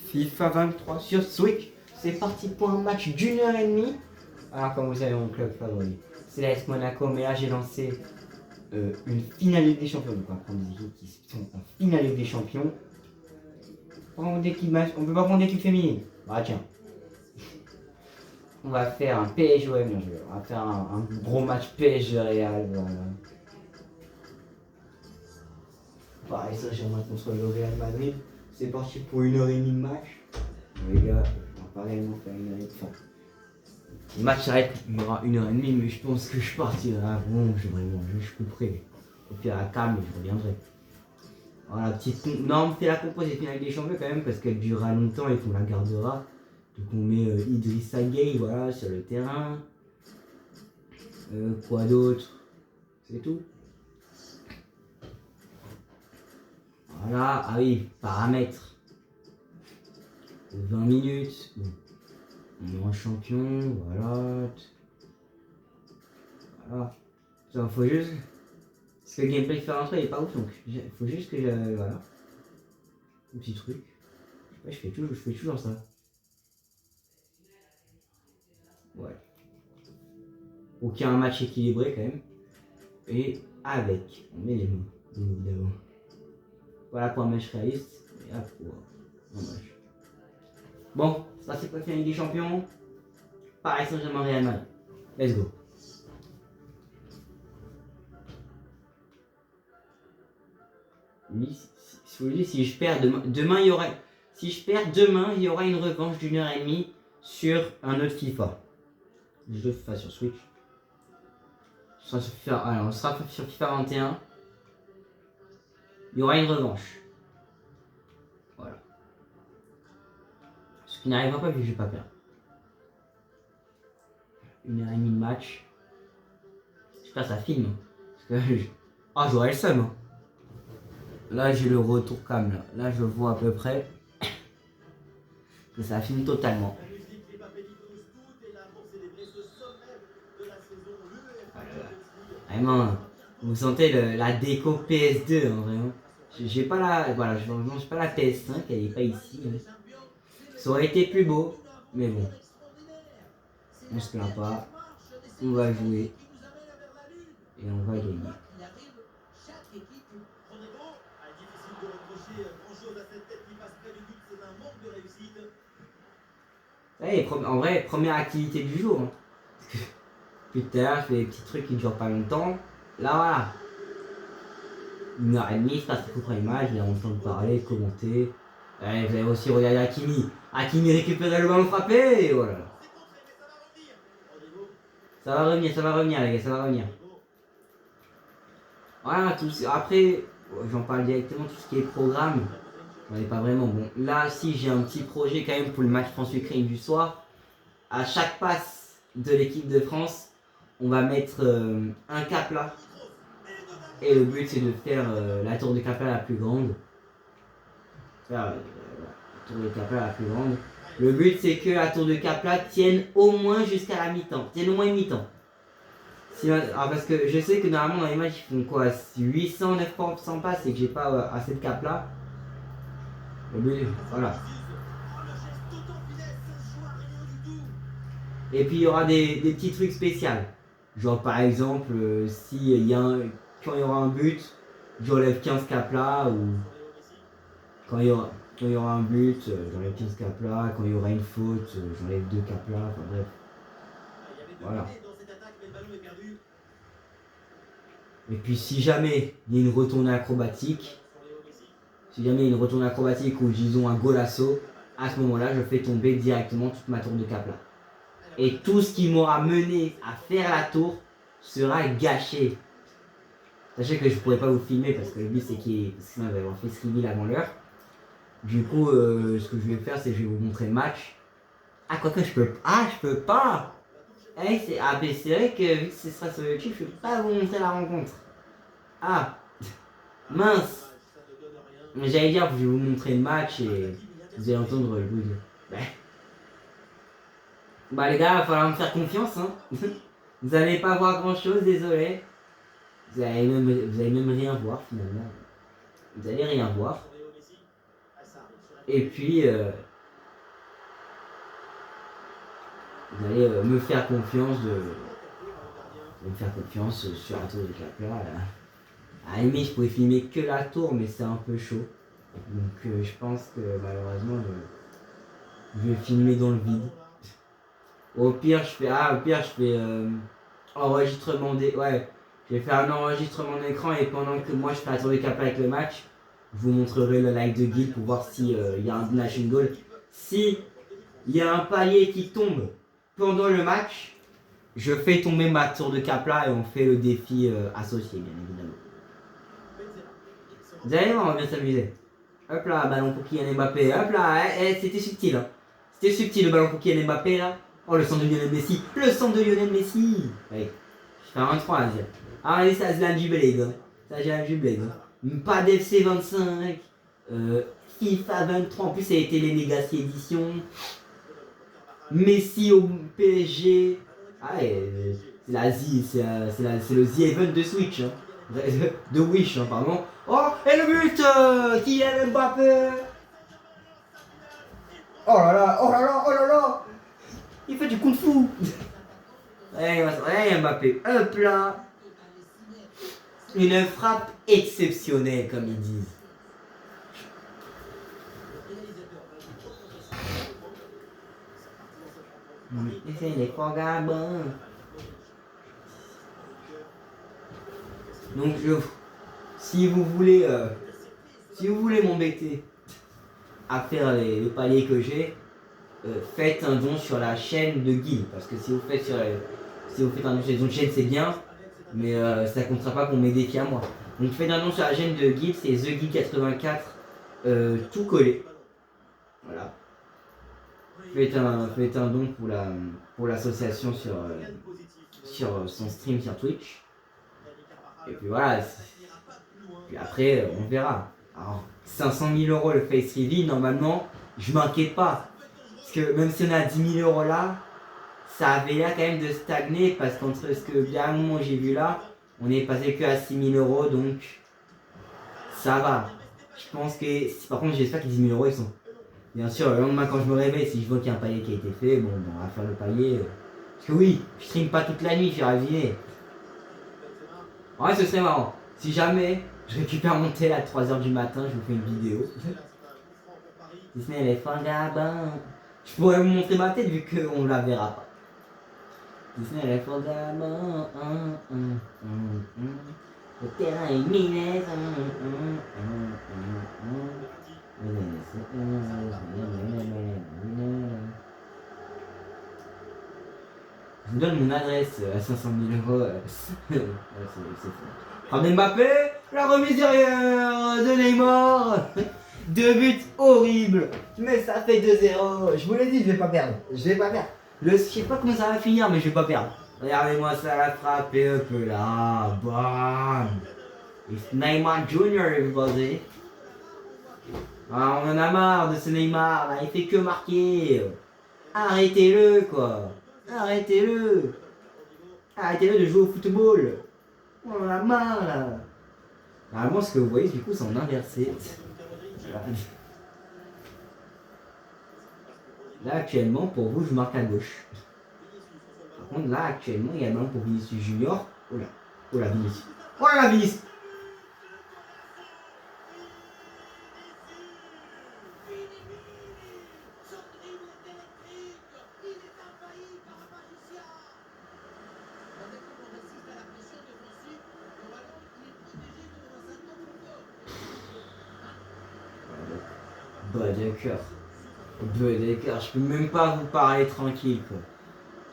FIFA 23 sur Switch. C'est parti pour un match d'1 h 30. Alors comme vous savez, mon club favori, c'est l'AS Monaco. Mais là j'ai lancé une finale Ligue des Champions. Donc on va prendre des équipes qui sont en finale Ligue des Champions. On peut pas prendre d'équipe féminine. Bah tiens. On va faire un PSG, ouais, bien joué. On va faire un gros match PSG Real. Voilà. Pareil, ça, j'aimerais contre le Real Madrid. C'est parti pour 1 h 30 de match. Les gars, on va pas réellement faire 1 h 30. Le match s'arrête, il y aura 1 h 30, mais je pense que je partirai avant. Je couperai. Au pire, à la calme, je reviendrai. Voilà, petite. Non, on fait la composée finale des champions quand même, parce qu'elle durera longtemps et qu'on la gardera. Donc on met Idrissa Gueye, voilà, sur le terrain. Quoi d'autre? C'est tout. Voilà, ah oui, paramètres. 20 minutes. Bon. On est en champion, voilà. Voilà. Ça, faut juste. Parce que le gameplay faire rentrer il est pas ouf, donc faut juste que je. Voilà. Un petit truc. Je sais pas, je fais toujours ça. Ouais. Pour qu'il y ait un match équilibré quand même. Et avec. On met les mots, bien évidemment. Voilà pour un match réaliste. Et là pour un match. Bon, ça c'est pas fini des champions. Paris Saint-Germain Real Madrid. Let's go. Lui, si je perds demain, il y aura. Si je perds demain, il y aura une revanche d'1 h 30 sur un autre FIFA. Le jeu FIFA sur Switch. On sera sur FIFA 21. Il y aura une revanche. Voilà. Ce qui n'arrivera pas vu que je vais pas perdre. 1 h 30 de match. J'espère que ça filme. Parce que j'aurais le seum. Hein. Là j'ai le retour cam là je vois à peu près que ça filme totalement. Vraiment, vous sentez la déco PS2 hein, vraiment. J'ai pas la. Voilà, je mange pas la PS5, elle est pas ici. Hein. Ça aurait été plus beau, mais bon. On se plaint pas. On va jouer. Et on va gagner. Hey, en vrai, première activité du jour. Hein. Plus tard, je fais des petits trucs qui ne durent pas longtemps. Là, voilà. 1 h 30, je passe le premier match, j'ai le temps de parler, de commenter. Allez, vous avez aussi regardé Hakimi. Hakimi récupérait le ballon frappé, et voilà. Ça va revenir, les gars, ça va revenir. Voilà, après, j'en parle directement, tout ce qui est programme. J'en ai pas vraiment. Bon, là, si j'ai un petit projet quand même pour le match France-Ukraine du soir. À chaque passe de l'équipe de France, on va mettre un capla. Et le but, c'est de faire la tour de capla la plus grande. La tour de capla la plus grande. Le but, c'est que la tour de capla tienne au moins jusqu'à la mi-temps. Tienne au moins une mi-temps. Parce que je sais que normalement dans les matchs ils font quoi 800, 900 passes et que j'ai pas assez de cap là. Le but, voilà. Et puis il y aura des petits trucs spéciaux. Genre par exemple, quand il y aura un but, j'enlève 15 cap là. Ou quand il y aura un but, j'enlève 15 cap là. Quand il y aura une faute, j'enlève 2 cap là. Enfin bref. Voilà. Et puis si jamais il y a une retournée acrobatique, ou disons un golasso, à ce moment-là, je fais tomber directement toute ma tour de cap là. Et tout ce qui m'aura mené à faire la tour sera gâché. Sachez que je pourrais pas vous filmer parce que le but c'est sinon il va y avoir fait ce reveal avant l'heure. Du coup, ce que je vais faire, c'est que je vais vous montrer le match. Ah, quoique je peux. Ah, je peux pas. C'est vrai que vu que ce sera sur YouTube, je peux pas vous montrer la rencontre. Ah, mince. Mais j'allais dire, je vais vous montrer le match et vous allez entendre le bruit. Bah les gars, il va falloir me faire confiance. Hein. Vous allez pas voir grand chose, désolé. Vous allez même rien voir finalement. Vous allez rien voir. Et puis, vous allez me faire confiance sur la tour de Capla. À la limite, je pouvais filmer que la tour, mais c'est un peu chaud. Donc je pense que malheureusement, je vais filmer dans le vide. Au pire, je fais enregistrement des. Ouais, je vais faire un enregistrement d'écran et pendant que moi je fais la tour de Capla avec le match, je vous montrerai le live de Guild pour voir si y a un Nation Goal. Si il y a un palier qui tombe pendant le match, je fais tomber ma tour de Capla et on fait le défi associé, bien évidemment. Vous allez voir, on va bien s'amuser. Hop là, ballon pour Kylian Mbappé. Hop là, c'était subtil. Hein. C'était subtil le ballon pour Kylian Mbappé là. Oh, le centre de Lionel Messi. Le centre de Lionel Messi. Allez, je fais un 3 là. Ah, allez, ça, c'est la du Blade. Hein. Ça, j'ai la du Blade. Hein. Pas d'FC 25. FIFA 23. En plus, ça a été les Legacy Edition. Messi au PSG. Ah, c'est le The Event de Switch. Hein. De Wish, hein, pardon. Oh, et le but Kylian Mbappé. Oh là là, oh là là, oh là là. Il fait du kung fu. Allez, Mbappé, hop là. Une frappe exceptionnelle, comme ils disent. C'est les programmes. Donc si vous voulez m'embêter à faire les paliers que j'ai, faites un don sur la chaîne de Guild, parce que si vous faites un don sur les autres chaînes c'est bien, mais ça comptera pas pour mes défis à moi. Donc faites un don sur la chaîne de Guild, c'est TheGuild84 tout collé. Voilà. Faites un don pour l'association sur son stream sur Twitch. Et puis voilà. Puis après, on verra. Alors, 500 000 € le face reveal, normalement, je m'inquiète pas. Parce que même si on a 10 000 € là, ça avait l'air quand même de stagner. Parce qu'entre ce que bien moment j'ai vu là, on est passé que à 6 000 €. Donc, ça va. Je pense que. Par contre, j'espère que 10 000 € ils sont. Bien sûr, le lendemain quand je me réveille, si je vois qu'il y a un palier qui a été fait, bon, on va faire le palier. Parce que oui, je stream pas toute la nuit, je suis raviné. Ouais, ce serait marrant. Si jamais je récupère mon tel à 3h du matin, je vous fais une vidéo. Disney les vagabonds. Je pourrais vous montrer ma tête vu qu'on la verra pas. Disney les vagabonds. Le terrain est miné. Je vous donne mon adresse à 500 000 €. C'est fou. Frappe Mbappé, la remise derrière de Neymar. 2 buts horribles. Mais ça fait 2-0. Je vous l'ai dit, je vais pas perdre. Je sais pas comment ça va finir, mais je vais pas perdre. Regardez-moi ça, la frappe et hop là. Bam. It's Neymar Junior, everybody. Ah, on en a marre de ce Neymar, là. Il fait que marquer. Arrêtez-le, quoi. Arrêtez-le de jouer au football. On en a marre là. Normalement ce que vous voyez du coup c'est en inversé. Voilà. Là actuellement pour vous je marque à gauche. Par contre là actuellement il y a un pour Vinicius Junior. Oh là Vinicius. Oh là Vinicius. D'accord, je peux même pas vous parler tranquille quoi.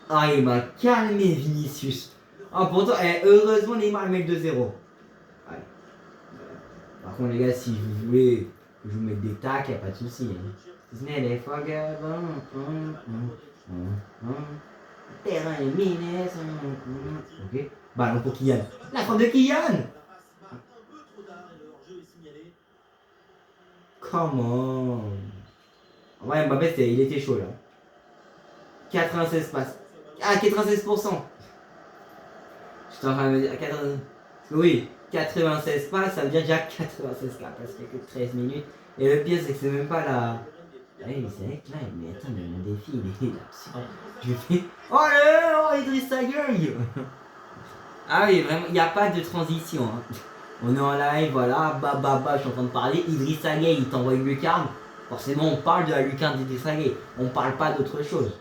Ah il m'a calmé Vinicius. Ah pourtant, heureusement Neymar met le 2-0. Ouais. Par contre les gars, si vous voulez que je vous mette des tacs, y a pas de soucis. Disney les vagabonds. Terrain est miné. Ok. Ballon pour Kylian. La frappe de Kylian. Come on. Ouais, Mbappé, il était chaud là. 96 passes. Ah, 96%. J'étais en train de me dire 96. Oui, 96 passes, ça veut dire déjà 96 passes parce qu'il n'y a que 13 minutes. Et le pire, c'est que c'est même pas Ah oui, c'est vrai que là, mais attends, mais mon défi, il est absurde. Je fais. Oh là, oh, Idrissa Gueye. Ah oui, vraiment, il n'y a pas de transition. Hein. On est en live, voilà, je suis en train de parler. Idrissa Gueye, il t'envoie une lucarne. Forcément, on parle de la lucarne d'Idrissa Gueye. On parle pas d'autre chose.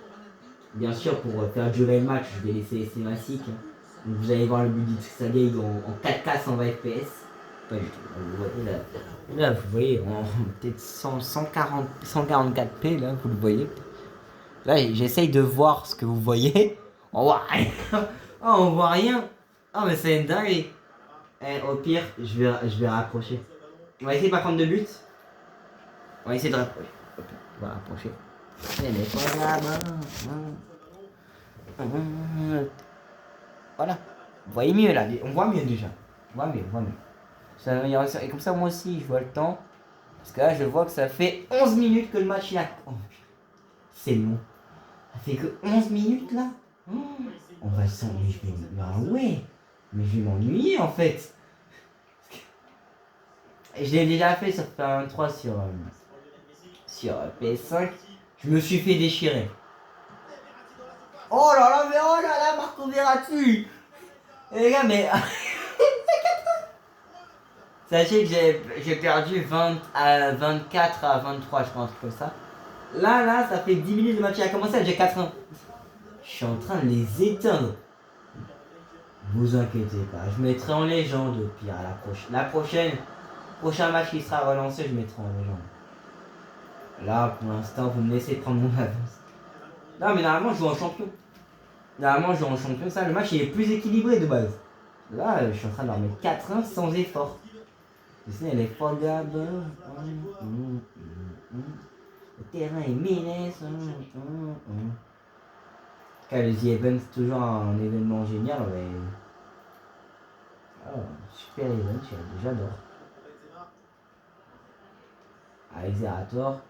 Bien sûr, pour faire durer le match, je vais laisser les cinématiques. Hein. Donc vous allez voir le but d'Idrissa Gueye en 4K 120 FPS. Pas du tout. Vous voyez là, vous voyez, peut-être 144p, là, vous le voyez. Là, j'essaye de voir ce que vous voyez. On voit rien. Oh, on voit rien. Oh, mais c'est une dingue. Eh, au pire, je vais rapprocher. On va essayer de pas prendre de but. On va essayer de rapprocher. On va rapprocher. Mais pas là, voilà. Vous voyez mieux là. On voit mieux déjà. On voit mieux, on voit mieux. Et comme ça, moi aussi, je vois le temps. Parce que là, je vois que ça fait 11 minutes que le match est là. Oh, c'est long. Ça fait que 11 minutes là. Oh, on va s'ennuyer. Ah ouais. Mais je vais m'ennuyer en fait. Je l'ai déjà fait sur PS3 sur PS5. Je me suis fait déchirer. Oh là là, mais oh là là, Marco Verratti. Et les gars, mais. Sachez que j'ai perdu 24 à 23, je crois, un truc comme ça. Là, ça fait 10 minutes de match à commencer, j'ai 4-1. Je suis en train de les éteindre. Vous inquiétez pas, je mettrai en légende au pire à la prochaine. Prochain match qui sera relancé, je mettrai en légende. Là, pour l'instant, vous me laissez prendre mon avance. Non, mais normalement, je joue en champion. Normalement, je joue en champion. Ça, le match, il est plus équilibré de base. Là, je suis en train de leur mettre 4-1 sans effort. Disney, elle est formidable. Le terrain est miné. Le The Event, c'est toujours un événement génial. Mais... Oh, super event, j'adore. Avec Zerator.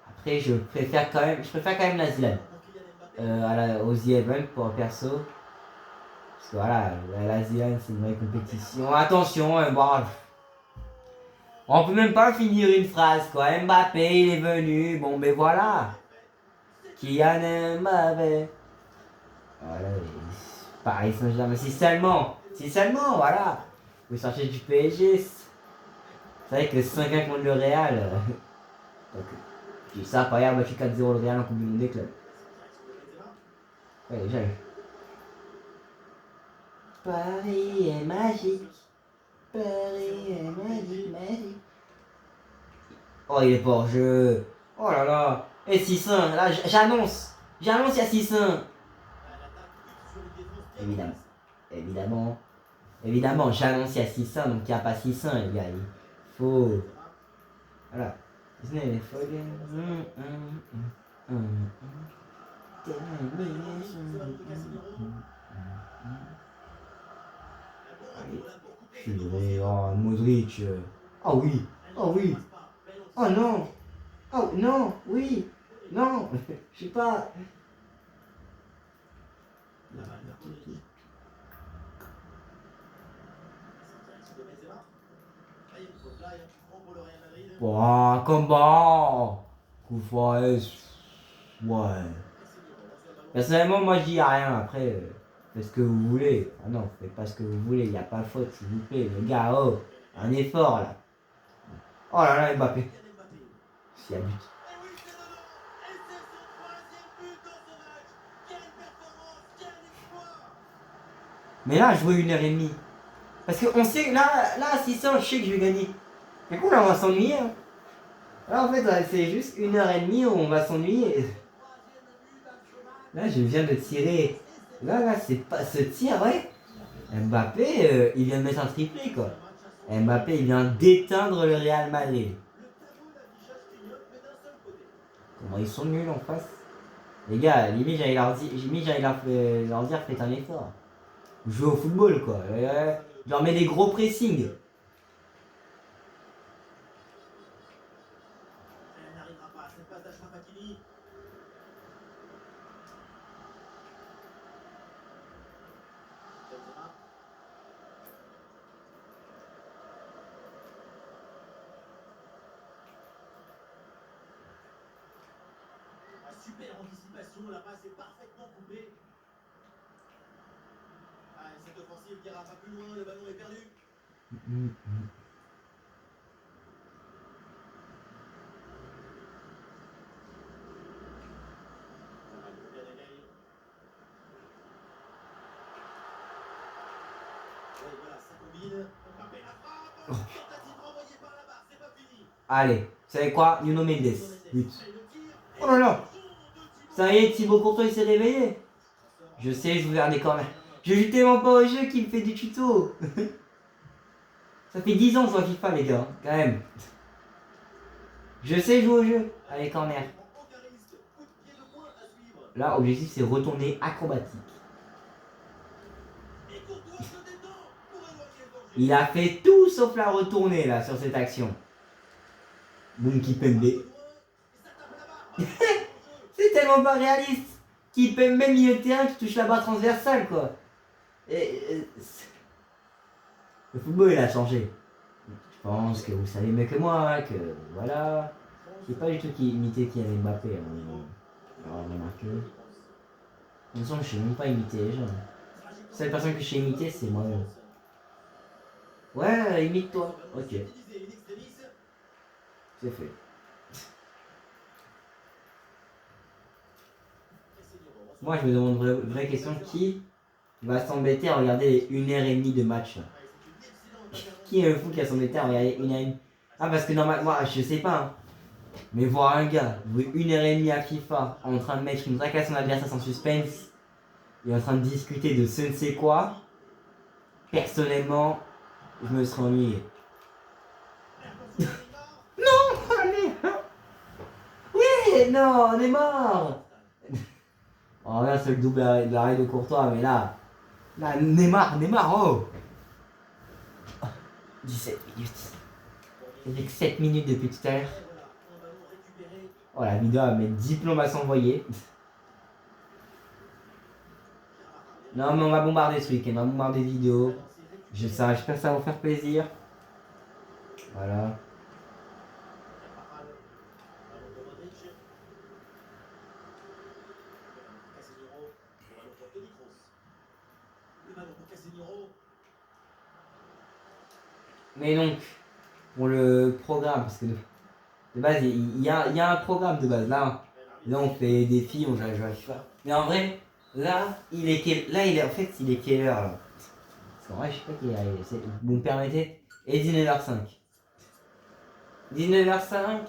Après, je préfère quand même la Zilan. Aux The Event pour perso. Parce que voilà, la Zilan, c'est une vraie compétition. Attention, bon, on peut même pas finir une phrase quoi. Mbappé, il est venu. Bon, mais voilà. Kylian Mbappé. Voilà, Paris Saint-Germain. Si seulement, voilà. Vous sortez du PSG. C'est vrai que 5-1 contre le Real. Donc, je dis ça, Paris a battu 4-0 le Real en Coupe du Monde des clubs. Ouais, déjà. Paris est magique. Paris est magique, magique. Oh, il est pas hors jeu. Oh là là. Et 6-1, là, j'annonce. J'annonce, il y a 6-1. Évidemment. Évidemment, j'annonce il y a 600, donc il n'y a pas 600, les gars. Il faut. Voilà. Disney, il faut. Purée, oh, Modric. Oh oui, oh oui. Oh non. Oh non, oui. Non, je sais pas. Bon, comment Koufouez, ouais. Personnellement, moi, je dis rien. Après, faites ce que vous voulez. Ah non, faites pas ce que vous voulez. Il n'y a pas de faute, s'il vous plaît. Le gars, oh, un effort, là. Oh là là, Mbappé. S'il y a but. Mais là, jouer 1h30. Parce qu'on sait, là, 600, je sais que je vais gagner. Du coup, là, on va s'ennuyer. Hein. Là, en fait, c'est juste 1h30 où on va s'ennuyer. Là, je viens de tirer. Là, c'est pas ce tir, ouais. Mbappé, il vient de mettre un triplé, quoi. Mbappé, il vient d'éteindre le Real Madrid. Comment ils sont nuls en face. Les gars, limite, j'allais leur dire, faites un effort. Jouez au football, quoi. Je leur mets des gros pressings. super anticipation, la passe est parfaitement coupée. Ah, cette offensive n'ira pas plus loin, le ballon est perdu. Allez, vous savez quoi? Nuno Mendes, but. Oh là là! Ça y est, Thibaut Courtois il s'est réveillé. Je sais, je vous regarde des corners. Je joue tellement pas au jeu qu'il me fait du tuto. Ça fait 10 ans que je joue à FIFA, les gars, quand même. Je sais jouer au jeu. Allez, corner. Là, objectif, c'est retourner acrobatique. Il a fait tout sauf la retourner, là, sur cette action. Boum, Kipembe. C'est tellement pas réaliste. Kipembe milieu de terrain qui touche la barre transversale, quoi. Le football, il a changé. Je pense que vous savez mieux que moi, que voilà. C'est pas du tout qui imiter qui avait Mbappé. Alors, remarqué. De toute façon, je sais même pas imiter les gens. La seule personne que je sais imiter, c'est moi-même. Ouais, imite-toi. Ok. C'est fait. Moi, je me demande une vraie question, qui va s'embêter à regarder les 1h30 de match? Qui est le fou qui va s'embêter à regarder 1h30? Ah, parce que normalement, moi, je sais pas, hein. Mais voir un gars jouer 1h30 à FIFA en train de mettre une traque à son adversaire sans suspense et en train de discuter de ce ne sait quoi, personnellement, je me serais ennuyé. Non, allez. Oui, non, on est mort. Oh là, c'est le double arrêt de Courtois, mais là, Neymar, oh. 17 minutes. Il fait que 7 minutes depuis tout à l'heure. Oh, la vidéo va mettre 10 plombs à s'envoyer. Non, mais on va bombarder ce week-end, on va bombarder des vidéos. J'espère que ça va vous faire plaisir. Voilà. Mais donc, pour le programme, parce que de base, il y a un programme de base. Là, on fait des défis, on joue à FIFA. Mais en vrai, là, il est quelle heure là? Parce qu'en vrai, je sais pas quelle heure il est. Vous me permettez? Et 19h05. 19h05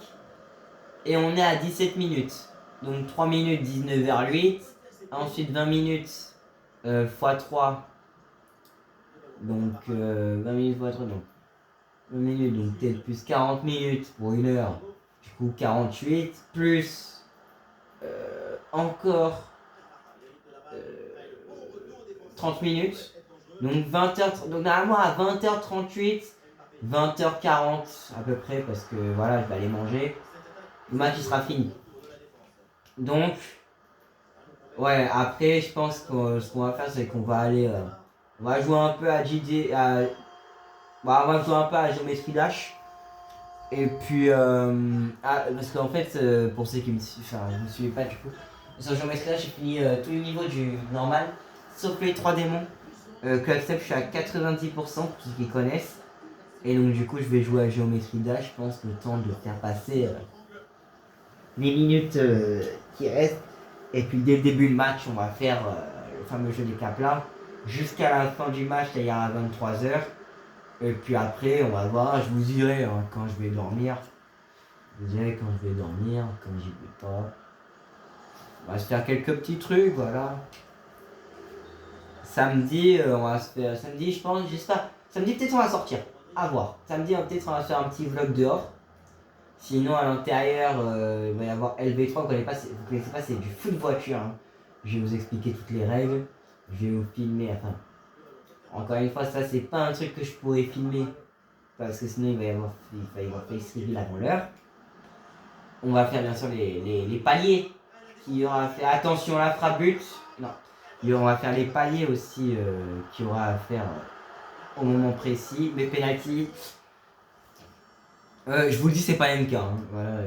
et on est à 17 minutes. Donc 3 minutes 19h08. Ensuite 20 minutes x3. Donc 20 minutes x3 donc 20 minutes donc peut-être plus 40 minutes pour une heure. Du coup 48 plus encore 30 minutes. Donc 20h donc normalement à 20h38 20h40 à peu près parce que voilà je vais aller manger. Le match il sera fini. Donc ouais après je pense que ce qu'on va faire c'est qu'on va aller on va jouer un peu à JD on va jouer un peu à Géométrie Dash. Et puis parce qu'en fait pour ceux qui me suivent, enfin vous me suivez pas du coup. Sur Géométrie Dash j'ai fini tous les niveaux du normal sauf les 3 démons. Que Accept je suis à 90% pour ceux qui connaissent. Et donc du coup je vais jouer à Géométrie Dash, je pense le temps de faire passer les minutes qui restent. Et puis dès le début du match on va faire le fameux jeu des caplas. Jusqu'à la fin du match, c'est-à-dire à 23h. Et puis après on va voir, je vous dirai hein, quand je vais dormir. Je vous dirai quand je vais dormir, quand j'y vais pas. On va se faire quelques petits trucs, voilà. Samedi, on va se faire. Samedi, je pense, j'espère. Samedi, peut-être on va sortir. À voir. Samedi, peut-être on va se faire un petit vlog dehors. Sinon, à l'intérieur, il va y avoir LV3. Vous connaissez pas, c'est du foot voiture. Hein. Je vais vous expliquer toutes les règles. Je vais vous filmer. Enfin, encore une fois, ça, c'est pas un truc que je pourrais filmer. Parce que sinon, il va y avoir face reveal avant l'heure. On va faire bien sûr les paliers. Qui aura fait attention à la frappe but. Non. Et on va faire les paliers aussi qu'il y aura à faire au moment précis. Mais penalty, je vous le dis, c'est pas MK. Hein. Voilà,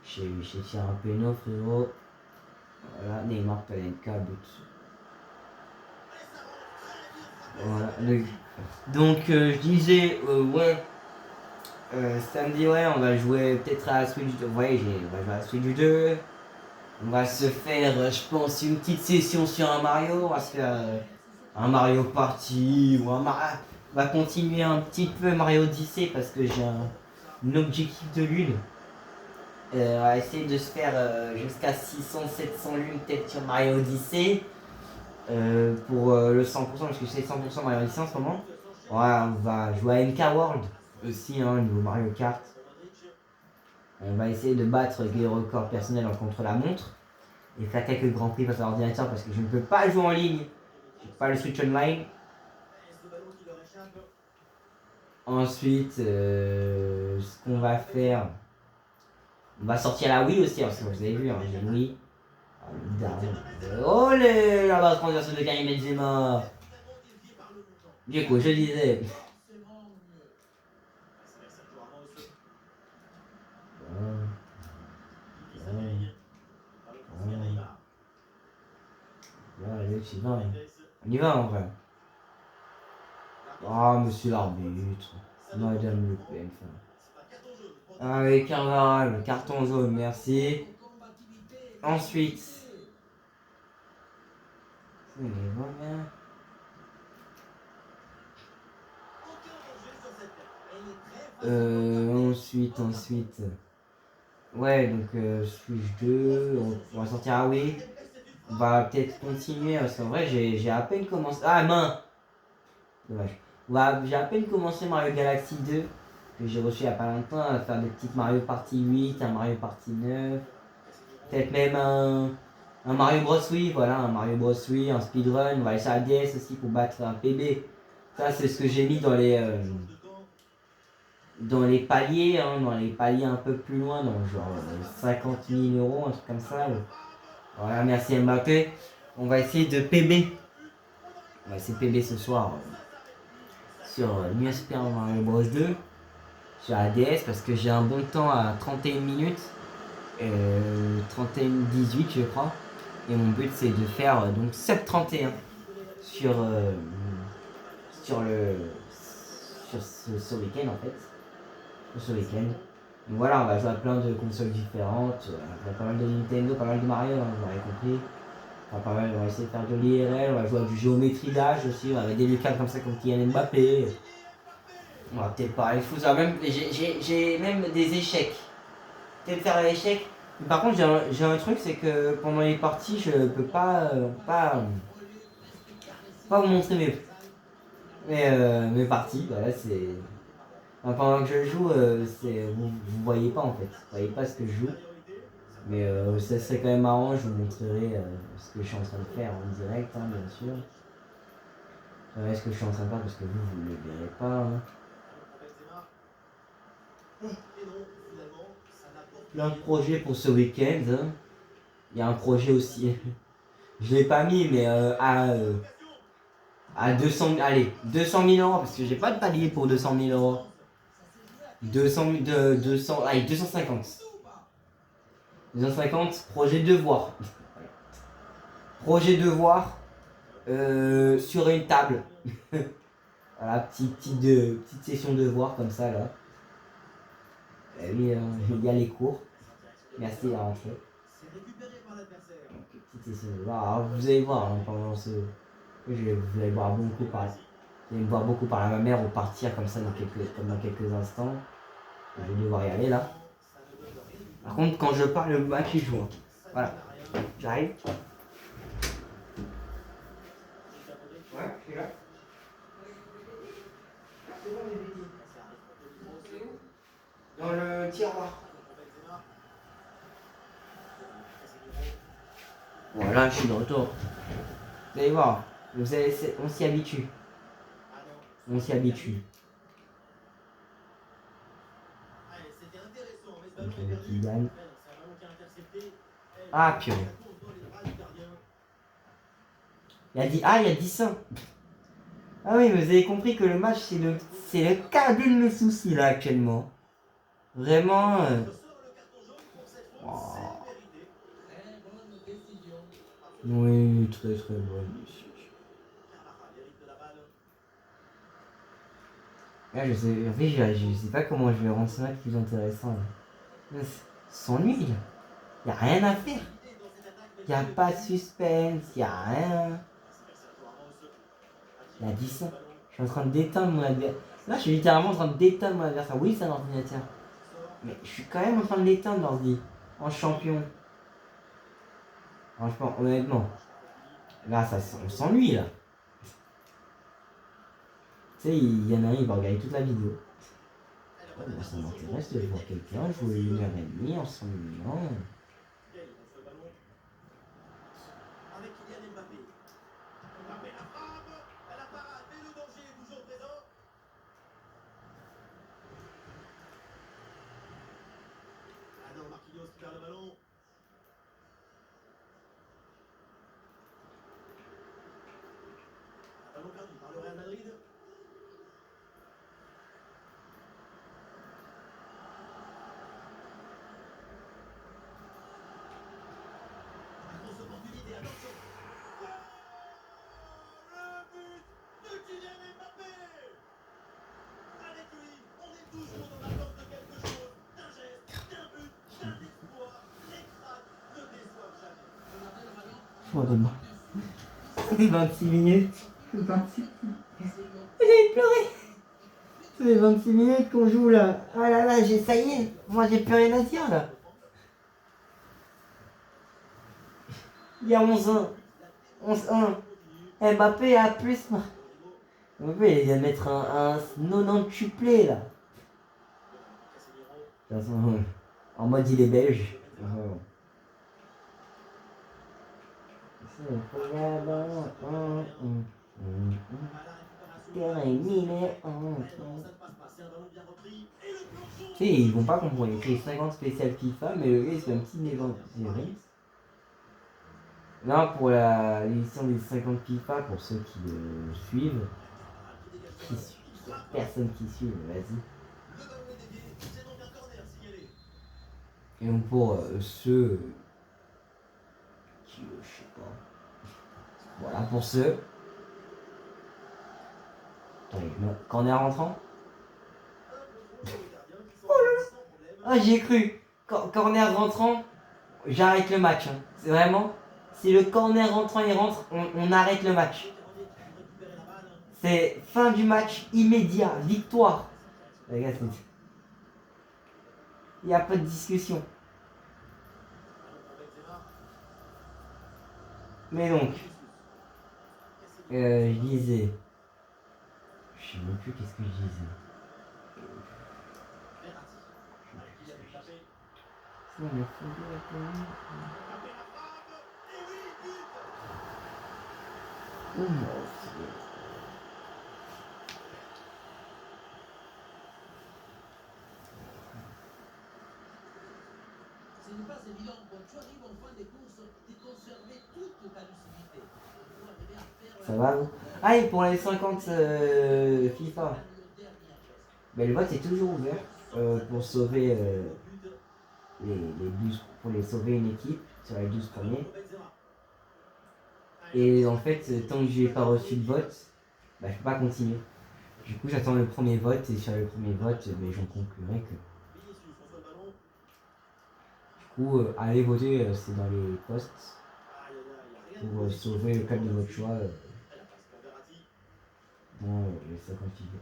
J'ai tiré un péno, frérot. Voilà, Neymar, Panenka, but. Voilà. Donc, je disais, ouais. Samedi, ouais, on va jouer peut-être à la Switch 2. Ouais, on va jouer à la Switch 2. On va se faire, je pense, une petite session sur un Mario. On va se faire un Mario Party. Ou on va continuer un petit peu Mario Odyssey parce que j'ai un objectif de lune. On va essayer de se faire jusqu'à 600-700 lunes peut-être sur Mario Odyssey. Pour le 100% parce que c'est 100% Mario Odyssey en ce moment. Ouais, on va jouer à MK World aussi, hein, niveau Mario Kart. On va essayer de battre les records personnels en contre-la-montre et faire quelques grands prix face à l'ordinateur parce que je ne peux pas jouer en ligne. J'ai pas le Switch Online. Ensuite, ce qu'on va faire, on va sortir la Wii aussi, parce que vous avez vu, hein, j'ai une Wii. Oh la base transversale de Karim Benzema. Du coup, je disais. On y va en vrai. Ah, monsieur l'arbitre. Madame Le Pen. Avec Carvajal, carton jaune, merci. Ensuite. Ensuite. Ouais, donc Switch 2, on va sortir à Wii. On va peut-être continuer, parce qu'en vrai, j'ai à peine commencé. Ah, mince! Dommage. J'ai à peine commencé Mario Galaxy 2, que j'ai reçu il n'y a pas longtemps, à faire des petites Mario Party 8, un Mario Party 9. Peut-être même un Mario Bros. Wii, voilà, un Mario Bros. Wii, un speedrun. On va aller sur la DS aussi pour battre un PB. Ça, c'est ce que j'ai mis dans les paliers, hein, dans les paliers un peu plus loin, dans genre 50 000 euros, un truc comme ça. Voilà, merci Mbappé. On va essayer de PB. On va essayer de PB ce soir sur New Super Mario Bros 2 sur la DS parce que j'ai un bon temps à 31 minutes, 31-18 je crois. Et mon but c'est de faire donc sub 31 sur ce week-end en fait. Ce week-end. Donc voilà, on va jouer à plein de consoles différentes, pas mal de Nintendo, pas mal de Mario, hein, vous m'avez compris. Enfin, pas mal, on va essayer de faire de l'IRL, on va jouer à du géométrie d'âge aussi, on va mettre des lucas comme ça comme Kylian Mbappé. On va peut-être parler de foot, j'ai même des échecs. Peut-être faire l'échec. Par contre, j'ai un truc, c'est que pendant les parties, je peux pas vous montrer mes parties. Voilà, c'est. Enfin, pendant que je joue, vous voyez pas en fait. Vous voyez pas ce que je joue. Mais ça serait quand même marrant, je vous montrerai ce que je suis en train de faire en direct, hein, bien sûr. Je verrai ce que je suis en train de faire parce que vous ne le verrez pas. Hein. Plein de projets pour ce week-end. Hein. Il y a un projet aussi. Je l'ai pas mis, mais à 200 000 euros, parce que j'ai pas de palier pour 200 000 euros. 250. 250, projet devoir. Projet devoir sur une table. Voilà, petite session devoir comme ça là. Et oui, il y a les cours. Merci à rentrer. Petite session devoir. Alors, vous allez voir hein, pendant ce. Vous allez voir beaucoup par. Vous allez me voir beaucoup parler à ma mère ou partir comme ça dans quelques instants. Je vais devoir y aller là. Par contre, quand je parle, le match il joue. Voilà. J'arrive. Ouais, je suis là. Dans le tiroir. Voilà, je suis de retour. Vous allez voir. On s'y habitue. On s'y habitue. Ah, purée. Il y a 10 ans. Ah oui, mais vous avez compris que le match, c'est le cadet de mes soucis là actuellement. Vraiment. Oh. mérité. Très bonne décision. Oui, très très bonne. Carvajal hérite de la balle. Là, je sais, en fait, je sais pas comment je vais rendre ce match plus intéressant. Là. Là, s'ennuie là. Y a rien à faire. Dans cette attaque, mais Y a pas de suspense, y a rien. c'est Sergio Ramos. Il a dit ça. Je suis en train de détendre mon adversaire. Là, je suis littéralement en train de détendre mon adversaire. Oui, c'est un ordinateur. Mais je suis quand même en train de l'éteindre, l'ordi. En champion. Franchement, honnêtement. Là, on s'ennuie là. Tu sais, il y en a un, il va regarder toute la vidéo. Oh, moi, ça m'intéresse de voir quelqu'un jouer 1h30 en s'ennuyant. Avec Kylian Mbappé. Mbappé la frappe, la parade, mais le danger est toujours présent. Ah non, Marquinhos qui perd le ballon. Un ballon perdu par le Real Madrid. La grosse opportunité, attention. Le but de Kylian Mbappé. Avec lui, on est toujours dans l'attente de quelque chose, d'un geste, d'un but, d'un exploit. Les cracks ne déçoivent jamais. Oh, des mains. Ça fait 26 minutes. 26. J'ai pleuré. Ça fait 26 minutes qu'on joue là. Ah là là, ça y est. Moi, j'ai plus rien à dire là. Il y a 11-1. 11-1. Mbappé a plus. Mbappé, il vient de mettre un 90 là. De toute façon, en mode il est belge. Tu sais, ils vont pas comprendre. Il écrit 50 spécial FIFA, mais le gars il fait un petit événement. Là, pour l'édition des 50 FIFA, pour ceux qui le suivent, personne qui suit, vas-y. Et donc pour ceux qui, je sais pas. Voilà, pour ceux. Attendez, non, corner rentrant. Oh là là. Ah, j'y ai cru. Corner rentrant, j'arrête le match. Hein. C'est vraiment. Si le corner rentrant il rentre, on arrête le match. C'est fin du match immédiat, victoire. Regarde, il n'y a pas de discussion. Mais donc, je disais. Je sais même plus qu'est-ce que je disais. C'est le oh mon Dieu. Ce n'est pas évident quand tu arrives en fin de course de conserver toute ta lucidité. Pour arriver à faire Ça va vous? Ah, et pour les 50 FIFA, ben, le vote est toujours ouvert pour sauver les 12, pour les sauver une équipe sur les 12 premiers. Et en fait, tant que j'ai pas reçu de vote, bah, je peux pas continuer. Du coup, j'attends le premier vote et sur le premier vote, ben, j'en conclurai que. Du coup, allez voter, c'est dans les posts pour sauver le club de votre choix dans les 50 FIFA.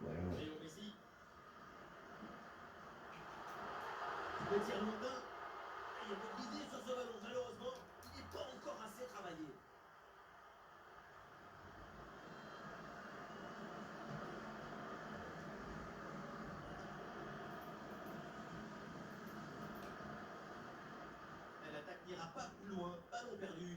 Voilà. Le tir lointain. Il y a de l'idée sur ce ballon. Malheureusement, il n'est pas encore assez travaillé. L'attaque n'ira pas plus loin. Ballon perdu.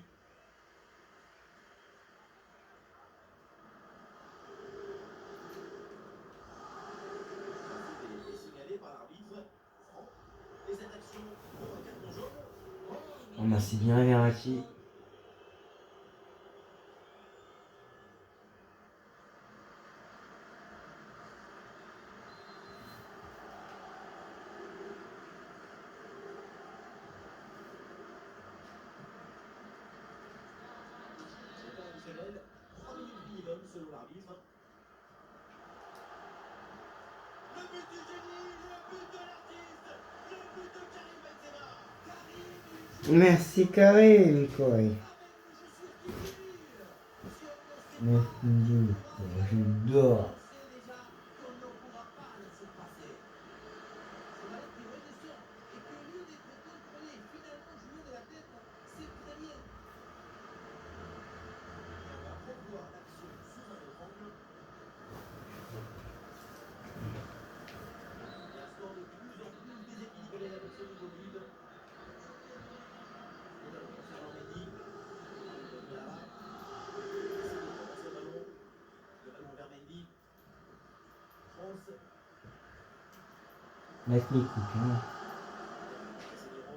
C'était signalé par l'arbitre. Et cette action pour un carton jaune. Oh, merci bien, Verratti. du génie, le but de l'artiste, le but de Karim Benzema. Karim, Merci Karim, quoi. amène le chaussure qui tire. Si on ne sait pas, J'adore. On sait déjà qu'on ne pourra pas le surpasser. Ce ballon qui redescend et que au lieu d'être contrôlé, finalement joué de la tête, c'est très bien. On va revoir l'action sous un autre angle. Et un score de plus en plus déséquilibré avec ce nouveau but. Le ballon concernant Mendy. Là-bas. Essayer de relancer le ballon. Le ballon vers Mendy. France. Laisse les coups, hein. Casemiro.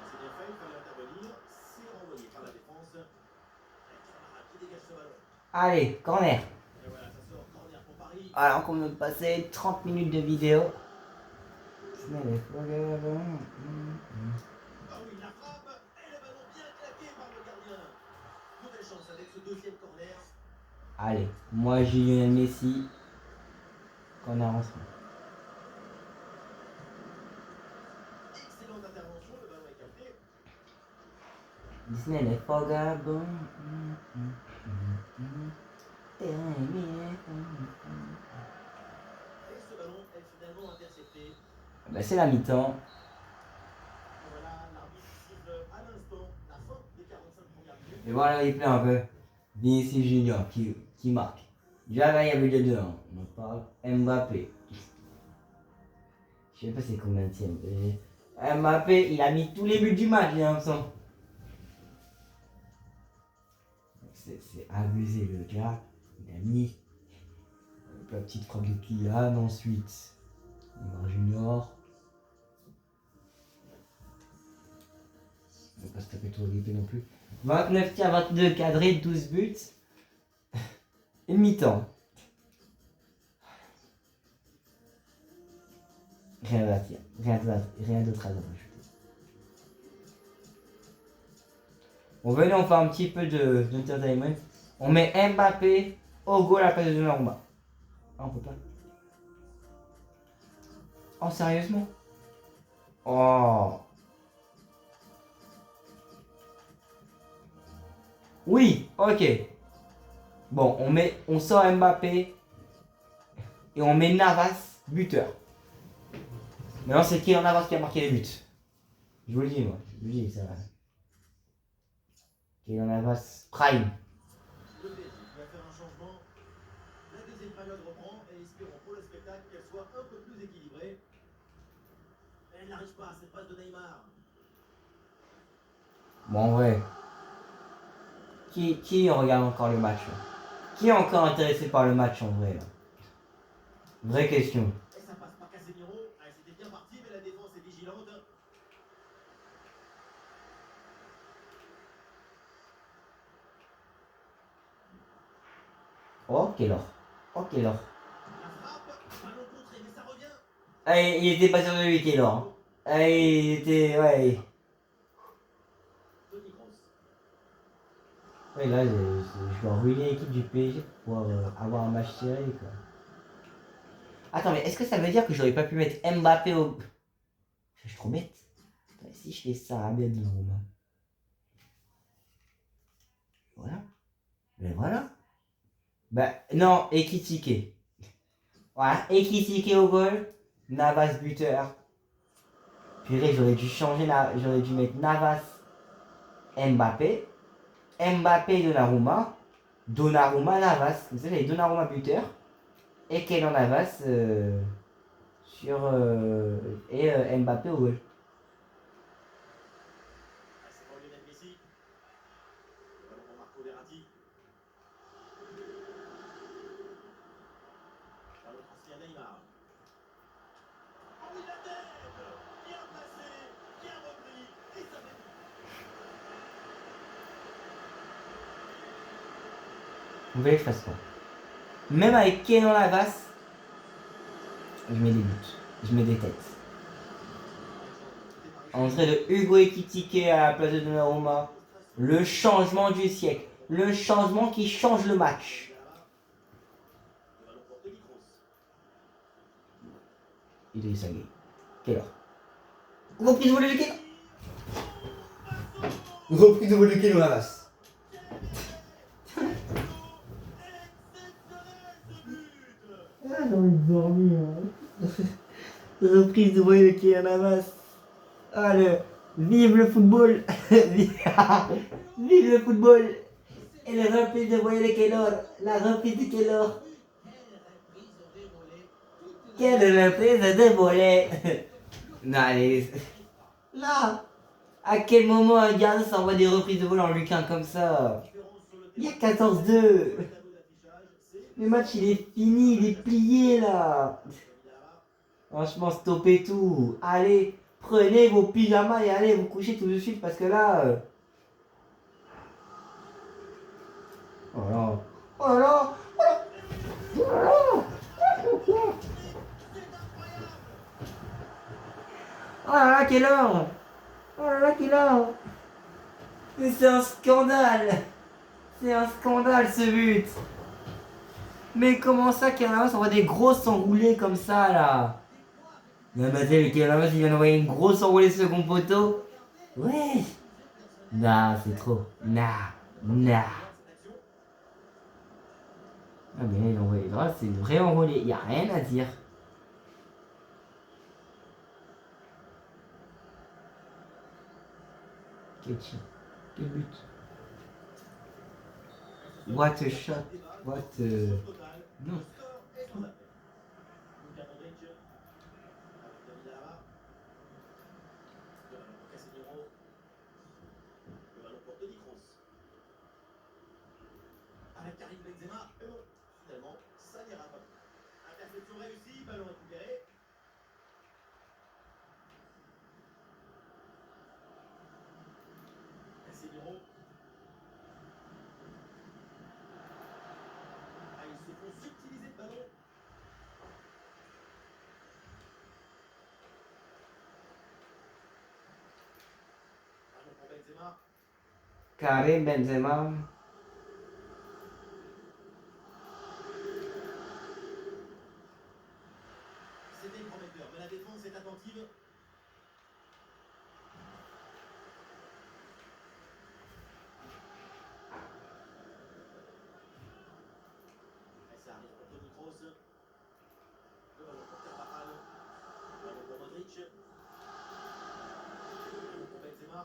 C'est bien fait, il fallait intervenir. C'est renvoyé par la défense. Et Camara qui dégage ce ballon. Allez, corner. Et voilà, ça sort corner pour Paris. Alors qu'on vient de passer 30 minutes de vidéo. Ah oui, la frappe et le ballon bien claqué par le gardien. Nouvelle chance avec ce deuxième corner. Allez, moi j'ai Lionel Messi. Corner ensemble. Excellente intervention, le ballon est capté. Disney les vagabonds. Et ce ballon est finalement intercepté. Bah, c'est la mi-temps. Et voilà, l'arbitre siffle à l'instant la fin des 45 premières minutes. Et voilà, il plaît un peu. Vinicius Junior qui marque. Déjà là, il y avait les deux. Hein. On parle Mbappé. Je sais pas c'est combien de tiens. Mbappé, il a mis tous les buts du match, j'ai l'impression. C'est abusé le gars. Il a mis la petite frappe de Kylian ensuite. Neymar Junior. On va pas se taper trop grippé non plus. 29 tirs, 22 cadrés, 12 buts. Une mi-temps. Rien à dire. Rien d'autre à rajouter. Bon, venez, on fait un petit peu d'entertainment. On met Mbappé au goal à la place de Donnarumma. Ah, on peut pas. Oh, sérieusement? Oh. Oui, ok. Bon, on sort Mbappé et on met Navas buteur. Maintenant, c'est qui en Navas qui a marqué les buts? Je vous le dis, moi. Je vous le dis, ça va. Qui en Navas prime. Le PSG qui va faire un changement. La deuxième période reprend et espérons pour le spectacle qu'elle soit un peu plus équilibrée. Elle n'arrive pas à cette passe de Neymar. Bon, en vrai. Qui regarde encore le match là? Qui est encore intéressé par le match en vrai là? Vraie question. Et ça passe par Casemiro. Ah, c'était bien parti, mais la défense est vigilante. Oh, quel or. Oh, quel or. La frappe, ballon contré, mais ça revient. Ah, il était pas sûr de lui, quel or. Ah, il était. Ouais. Toni Kroos. Ouais, là, je dois ruiner l'équipe du PSG pour avoir un match serré quoi. Attends, mais est-ce que ça veut dire que j'aurais pas pu mettre Mbappé au. Je suis trop bête. Attends, si je fais ça, bien de Roma. Voilà. Mais voilà. Bah, non, Ekitike. Voilà, Ekitike au goal. Navas buteur. Purée, j'aurais dû changer, j'aurais dû mettre Navas, Mbappé. Mbappé, Donnarumma. Donnarumma, Navas. Comme ça, j'avais Donnarumma buteur. Et Keylor Navas et Mbappé au goal. Ah, c'est pour Lionel Messi. Le ballon pour Marco Verratti. Ballon transmis à Neymar. Oh oui, la tête. Bien placé, bien repris. Et ça fait but. Vous voulez que je fasse quoi? Même avec Keylor Navas, je mets des buts. Je mets des têtes. Entrée de Hugo Ekitike à la place de Donnarumma. Le changement du siècle. Le changement qui change le match. Idrissa Gueye. Quelle heure? Reprise de volée de Keylor. Reprise de volée de Keylor Navas. Ah, j'ai envie de dormir. Reprise de volée de Keylor Navas. Ah, vive le football. Vive le football. Et la reprise de volée de Keylor. La reprise de Keylor. Quelle reprise de volée. Non, allez. Là. À quel moment un gardien s'envoie des reprises de vol en luquin comme ça? Il y a 14-2. Le match il est fini, il est plié là. Franchement, stoppez tout. Allez, prenez vos pyjamas et allez vous coucher tout de suite parce que là... Oh là. Oh là. Oh là là, quelle heure. Oh là là, quelle heure. C'est un scandale. C'est un scandale ce but. Mais comment ça, Keylor s'envoie des grosses enroulées comme ça là? Non, bah, c'est le Keylor il vient d'envoyer une grosse enroulée second poteau. Ouais. Nah, c'est trop. Nah. Ah, mais il a envoyé droit, c'est une vraie enroulée. Y a rien à dire. Quel tir. Quel but. What a shot. What a... Non. Avec Karim Benzema, mais bon, finalement, ça n'ira pas. Interception réussie, ballon récupéré. Casemiro. Ah, ils se font subtiliser le ballon. Ballon pour Benzema. Karim Benzema. C'était prometteur, mais la défense est attentive. Et ça arrive pour Toni Kroos. Le ballon pour Carvajal. Le ballon pour Modric. Le ballon pour Benzema.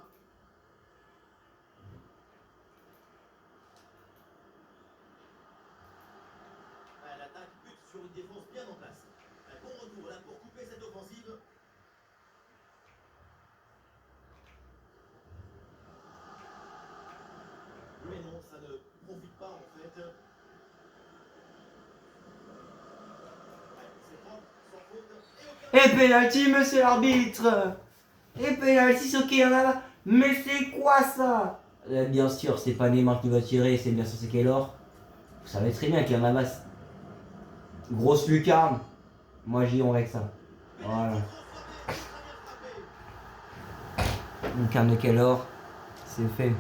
Ah, l'attaque bute sur une défense bien en place. Un bon retour là pour couper cette offensive. Mais non, ça ne profite pas en fait. Ouais, c'est propre, sans faute. Et penalty, monsieur l'arbitre. Et penalty sur Keylor. Mais c'est quoi ça? Bien sûr, c'est pas Neymar qui va tirer, c'est bien sûr c'est Keylor. Vous savez très bien Keylor Navas. Grosse lucarne. Moi j'y on avec ça. Voilà. Lucarne de Keylor. C'est fait.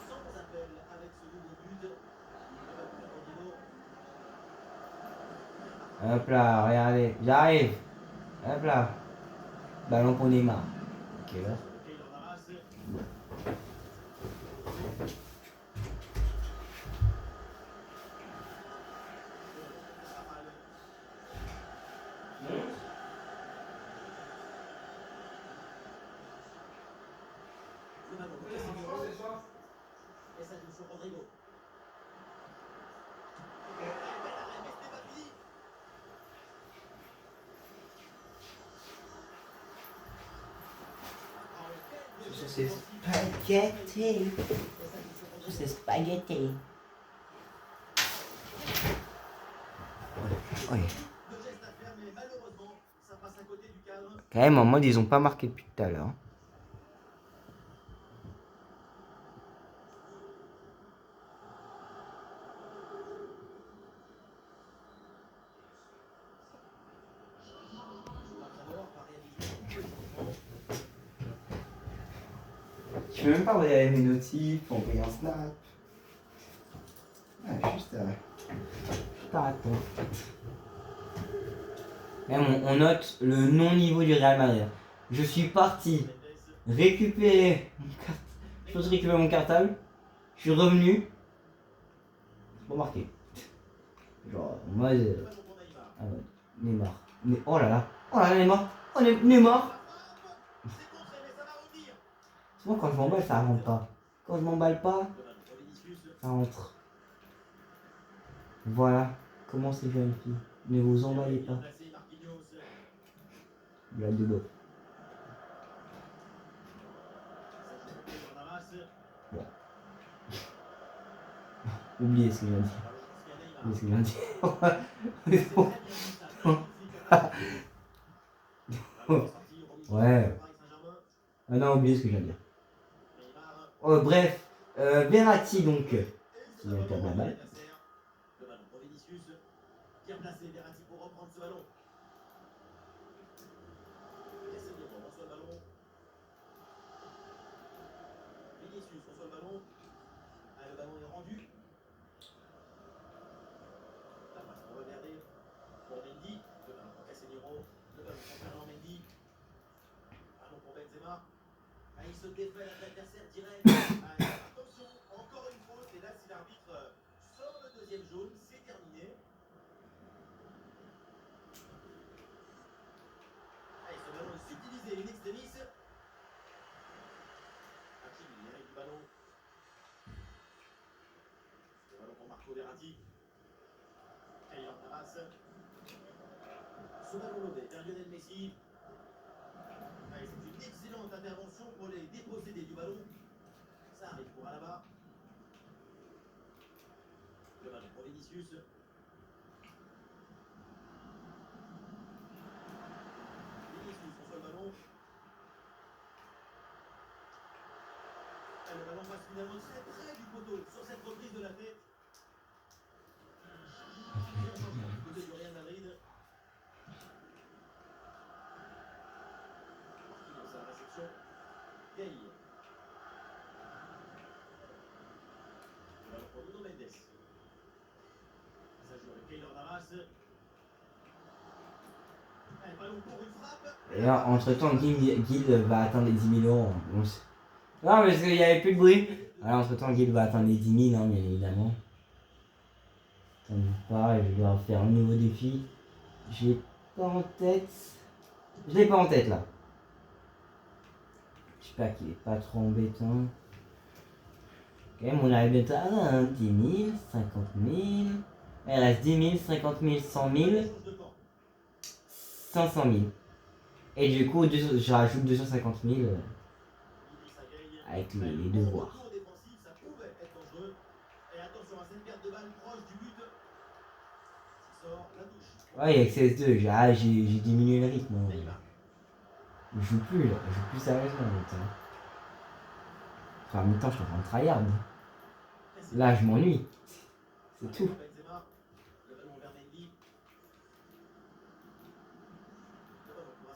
Sans appel avec ce nouveau but. Hop là, regardez. J'arrive. Hop là. Ballon pour Neymar. Keylor. Keylor Navas. Le ballon pour Casemiro. Et ça joue sur Rodrigo. Mais ce n'est pas fini. Sur ces spaghettis. Sur ces spaghettis. Ouais. Deux gestes à faire, mais malheureusement, ça passe à côté du cadre. Quand même, en mode, ils ont pas marqué depuis tout à l'heure. Je peux même pas regarder mes notifs, envoyer un snap. Ah, juste à attendre. Même on note le non-niveau du Real Madrid. Je suis parti récupérer mon carte. Je pense récupérer mon cartable. Je suis revenu. Remarqué. Genre, moi. Ah ouais, Neymar. Oh là là. Oh là là, Neymar. Oh, Neymar. Souvent, quand je m'emballe, ça rentre pas. Quand je m'emballe pas, ça rentre. Voilà. Comment c'est jeune fille. Ne vous emballez pas. Blague de beau. Bon. Oubliez ce que je viens de dire. Oubliez ce que je viens de dire. Ouais. Ah non, oubliez ce que je viens de dire. Oh, bref. Verratti donc. Qui vient de perdre la balle. Bien placé, Verratti pour reprendre ce ballon. Casemiro reçoit le ballon. Vinicius reçoit le ballon. Ah, le ballon est rendu. La passe pour Valverde. Pour Mendy. Le ballon pour Casemiro. Le ballon pour Fernand Mendy. Ballon pour Benzema. Ah, il se défait à l'adversaire direct. Ah, attention, encore une faute. Et là, si l'arbitre sort le deuxième jaune, c'est terminé. Allez, ce ballon est subtilisé in extremis. Hakimi, il hérite du ballon. Le ballon pour Marco Verratti. Keylor Navas. Ce ballon lobé vers Lionel Messi. Allez, c'est une excellente intervention pour les déposséder du ballon. Ça arrive pour Alaba. Le ballon pour Vinicius. Vinicius reçoit le ballon. Et le ballon passe finalement très près du poteau sur cette reprise de la tête. Et un changement du côté du Real Madrid. Marquinhos à la réception. Gay. Le ballon pour Nuno Mendes. Ça joue avec Keylor Navas. Allez, ballon pour une frappe. Et là, entre temps, Guild va atteindre les 10 000 euros. Bon, non, parce qu'il n'y avait plus de bruit. Alors, entre temps, Guild va atteindre les 10 000, hein, bien évidemment. Ça me pas, et je dois faire un nouveau défi. Je l'ai pas en tête. Je l'ai pas en tête là. J'espère qu'il est pas trop embêtant. Quand même, on arrive bientôt à 10 000, 50 000. Il reste 10 000, 50 000, 100 000, 500 000. Et du coup, je rajoute 250 000 avec les devoirs. Ça pouvait être dangereux. Et attention à cette perte de balle proche du but. Qui sort la touche. Ouais, avec CS2, j'ai diminué le rythme. Hein. Je joue plus là, je joue plus sérieusement en même temps. Enfin, en même temps, je suis en train de tryhard. Là, je m'ennuie. C'est tout.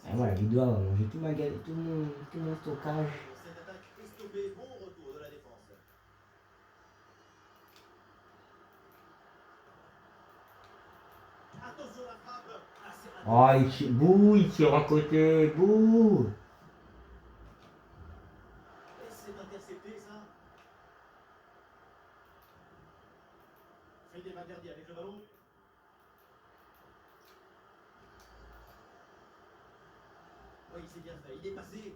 Et voilà, la vidéo va manger tout mon stockage. Cette attaque est stoppée. Bon retour de la défense. Attention la frappe. Ah, c'est raté. Oh, il tire à côté, bouh. Et c'est intercepté ça. Fede Valverde avec le ballon. Oui, c'est bien fait. Il est passé.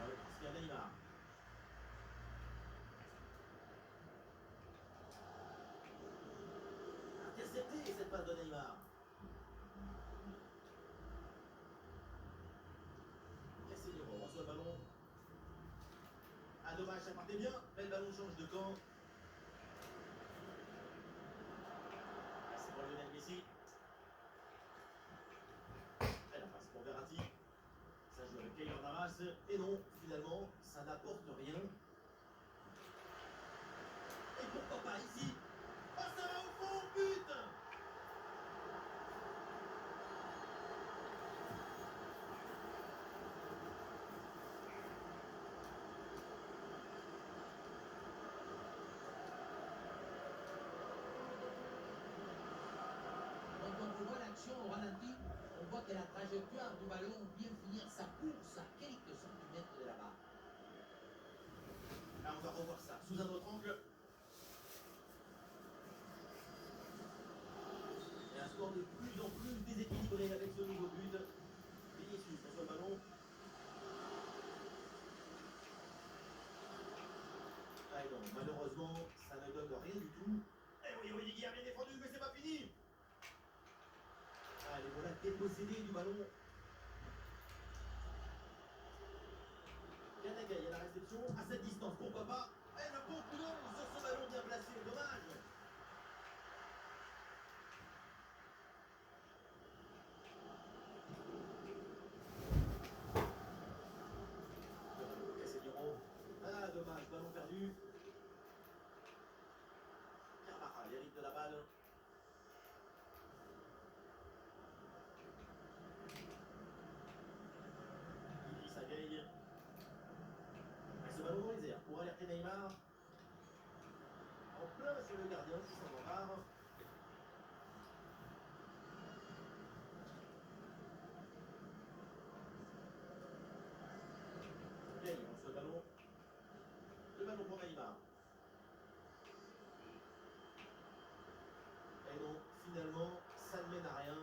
Ah oui, parce qu'il y a Neymar. Intercepté cette passe de Neymar. Casemiro reçoit le ballon. Ah dommage, ça partait bien, mais le ballon change de camp. C'est pour Lionel Messi. Et la passe pour Verratti. Ça joue avec Keylor Navas. Et non, finalement, ça n'apporte rien. Et pourquoi pas ici? Oh, ça va au fond, but! que la trajectoire du ballon ou bien finir sa course à quelques centimètres de là-bas. Là, on va revoir ça sous un autre angle. Et un score de plus en plus déséquilibré avec ce nouveau but. Vinicius reçoit le ballon. Ah non, malheureusement, ça ne donne rien du tout. Eh oui, Rudiger a bien défendu, mais c'est pas fini. Allez, voilà dépossédé du ballon. Yanagay à la réception, à cette distance, pourquoi pas. Et le bon coup d'œil sur ce ballon bien placé, dommage. Casemiro. Ah, dommage, ballon perdu. Carvajal hérite de la balle. Idrissa Gueye. Et ce ballon dans les airs pour alerter Neymar. En plein sur le gardien qui s'en empare. Gueye lance le ballon. Le ballon pour Neymar. Et non, finalement, ça ne mène à rien.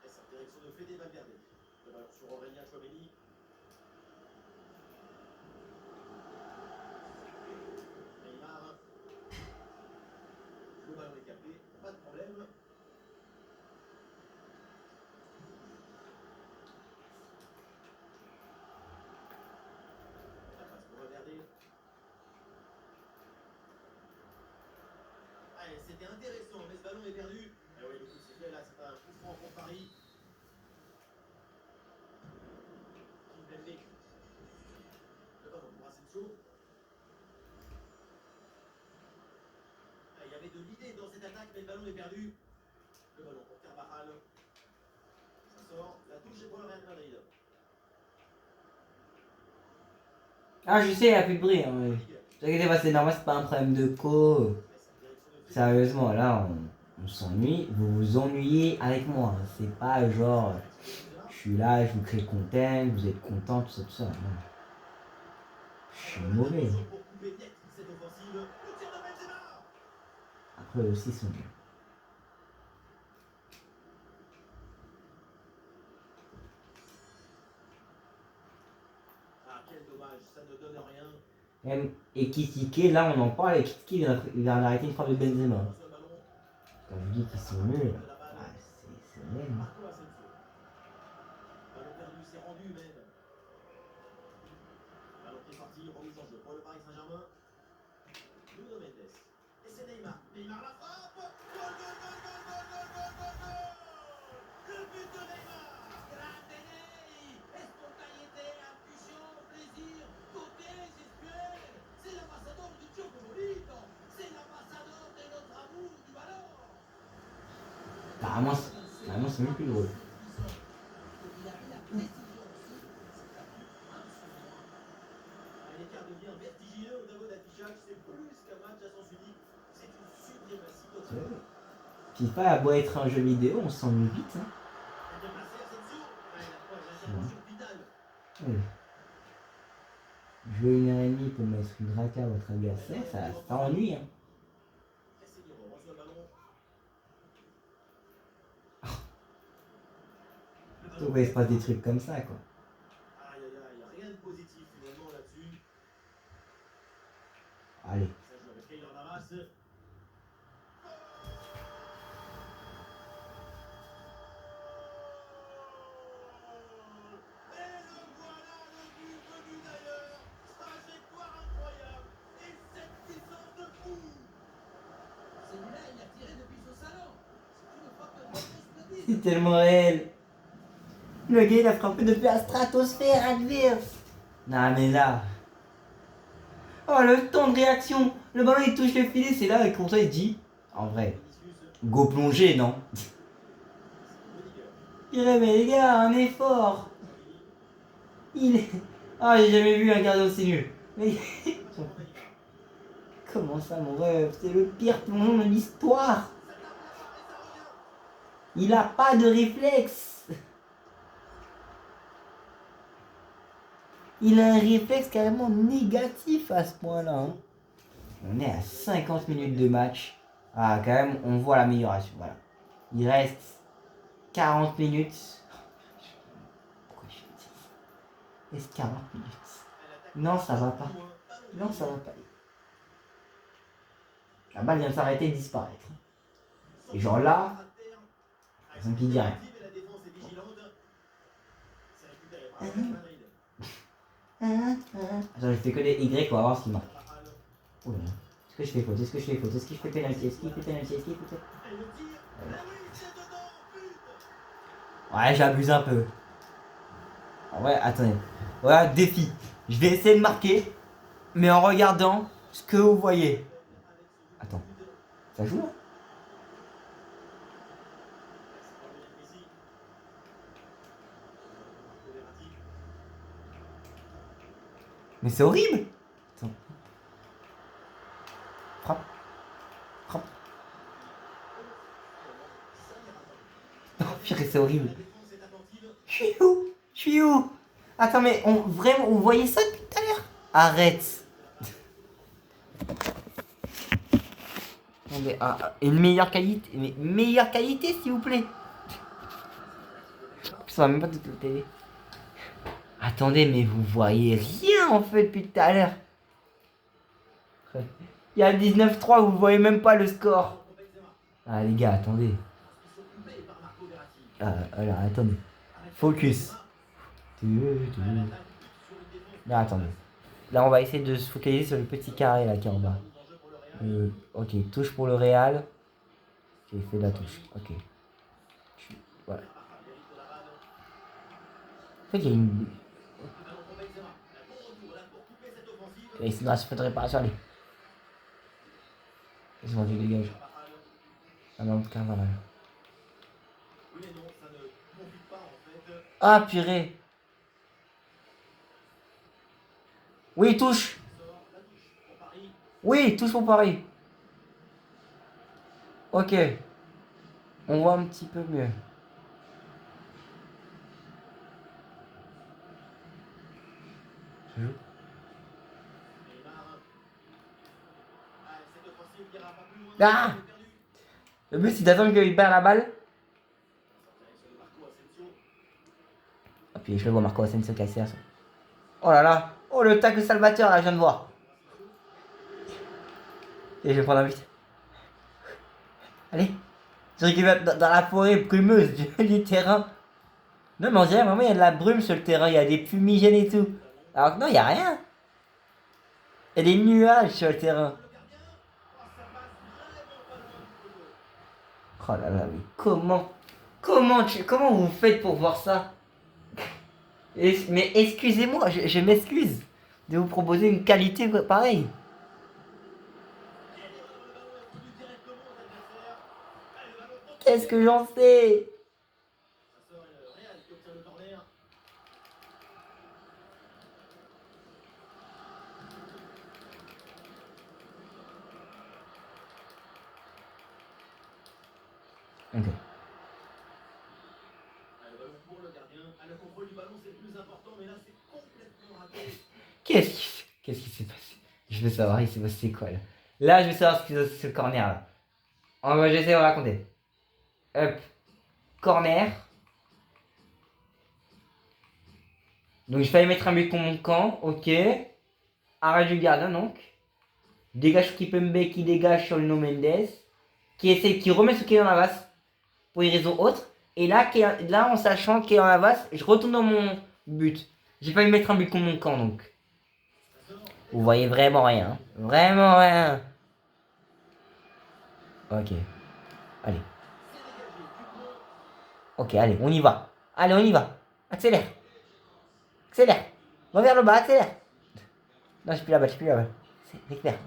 Et c'est en direction de Fede Valverde. Le ballon sur Aurélien Tchouaméni. Neymar. Le ballon est capté, pas de problème. La passe pour Valverde. Allez, c'était intéressant, mais ce ballon est perdu. Et oui, le coup de sifflet là, c'est un coup franc pour Paris. Kimpembe. Le ballon pour Asensio. Ah, il y avait de l'idée dans cette attaque, mais le ballon est perdu. Le ballon pour Carvajal. Ça sort, la touche est pour le Real Madrid. Ah, je sais, il n'y a plus de bruit. Hein, mais... Ne t'inquiète pas, c'est normal, c'est pas un problème de co. Sérieusement, là, on s'ennuie. Vous vous ennuyez avec moi. Hein. C'est pas genre, je suis là, je vous crée content, vous êtes content, tout ça, tout ça. Non. Je suis mauvais. Après, eux aussi, ils sont bien. Ah, quel dommage, ça ne donne rien. Et Kitike, là, on en parle. Et Kitike, il a arrêté une frappe de Benzema. Quand je dis qu'ils sont nuls, ah, c'est vrai. Hein. Marco Asensio. Ballon perdu, c'est rendu même. Ballon qui est sorti, remise en jeu pour le Paris Saint-Germain. Nuno Mendes. Et c'est Neymar. Neymar la frappe. Goal, goal, goal, goal, goal, goal, goal, goal, goal. Le but de Neymar. Grande Ney, spontanéité, intuition, plaisir, beauté, gestuelle. C'est l'ambassadeur du Gioco Bonito. C'est l'ambassadeur de notre amour du ballon. Carrément, c'est même plus drôle. Il avait la précision aussi. L'écart devient vertigineux au tableau d'affichage. C'est plus qu'un match à sens unique. C'est une suprématie totale. FIFA a beau être un jeu vidéo, on s'ennuie vite. Hein. Ouais. Jouer 1h30 pour mettre une raka à votre adversaire, ça ennuie. Hein. Pourquoi il se passe des trucs comme ça, quoi. Aïe aïe aïe, rien de positif finalement là-dessus. Allez. Ça joue avec Keylor Navas. Et le voilà, le but venu d'ailleurs. Trajectoire incroyable. Et cette puissance de fou. Celui-là, il a tiré depuis son salon. C'est une frappe de explosive. C'est tellement réel. Le gars, il a frappé depuis la stratosphère adverse. Non, mais là. Oh, le temps de réaction. Le ballon, il touche le filet, c'est là, et comme ça, il dit. En vrai, go plonger, non? Il mais les gars, un effort. Il est. Ah, j'ai jamais vu un gardien aussi nul. Mais. Comment ça, mon rêve? C'est le pire plongeon de l'histoire. Il a pas de réflexe. Il a un réflexe carrément négatif à ce point-là. Hein. On est à 50 minutes de match. Ah, quand même, on voit l'amélioration. Voilà. Il reste 40 minutes. Pourquoi je fais ça? Il reste 40 minutes. Non, ça va pas. Non, ça va pas. La balle vient de s'arrêter et de disparaître. Et genre là, personne qui dit rien. Attends, je fais que des Y pour voir ce qu'il marque. Oh là là. Est-ce que je fais faute? Est-ce que je fais faute? Est-ce que je fais pénalty? Est-ce qu'il fait pénalty? Est-ce qu'il fait Ouais, j'abuse un peu. Ouais, attendez. Voilà, défi. Je vais essayer de marquer, mais en regardant ce que vous voyez. Attends. Ça joue là? Mais c'est horrible! Attends. Frappe. Frappe. Oh purée, c'est horrible. Je suis où? Je suis où? Attends, mais vraiment, vous voyez ça depuis tout à l'heure? Arrête. Attendez, une meilleure qualité. Mais meilleure qualité, s'il vous plaît. Ça va même pas toute la télé. Attendez, mais vous voyez rien en fait depuis tout à l'heure. Il y a 19-3, vous voyez même pas le score. Ah les gars, attendez. Alors, attendez. Focus. Là, attendez. Là, on va essayer de se focaliser sur le petit carré là qui est en bas. Ok, touche pour le Real. J'ai fait la touche. Ok. Voilà. En fait, il y a une... Et sinon, il faudrait pas aller. Ils vont dégage. Ah non, putain, voilà. Ah, purée. Oui, touche. Oui, touche pour Paris. Ok. On voit un petit peu mieux. Je joue. Ah! Le but c'est d'attendre qu'il perd la balle. Ah puis je le vois Marco Asensio casser. Oh là là! Oh le tacle salvateur là, je viens de voir. Et je vais prendre un but. Allez! Je récupère dans la forêt brumeuse du terrain. Non mais on dirait vraiment il y a de la brume sur le terrain, il y a des fumigènes et tout. Alors que non, il n'y a rien. Il y a des nuages sur le terrain. Oh là là, mais comment vous faites pour voir ça? Mais excusez-moi, je m'excuse de vous proposer une qualité pareille. Qu'est-ce que j'en sais? Ok. Qu'est-ce qui s'est passé? Je veux savoir, il s'est passé quoi là? Là, je veux savoir ce qui s'est passé sur le corner là. J'essaie de raconter. Hop. Corner. Donc, il fallait mettre un but contre mon camp. Ok. Arrêt du gardien donc. Dégage Kipembe qui dégage sur Nuno Mendes. Qui remet ce qui est dans la vase. Pour une raison autre. Et là, en sachant qu'il est dans la vase, je retourne dans mon but. J'ai failli mettre un but contre mon camp donc. Vous voyez vraiment rien. Hein. Vraiment rien. Ok. Allez. Ok, allez, on y va. Allez, on y va. Accélère. Accélère. Va vers le bas, accélère. Non, j'ai plus la balle, C'est clair.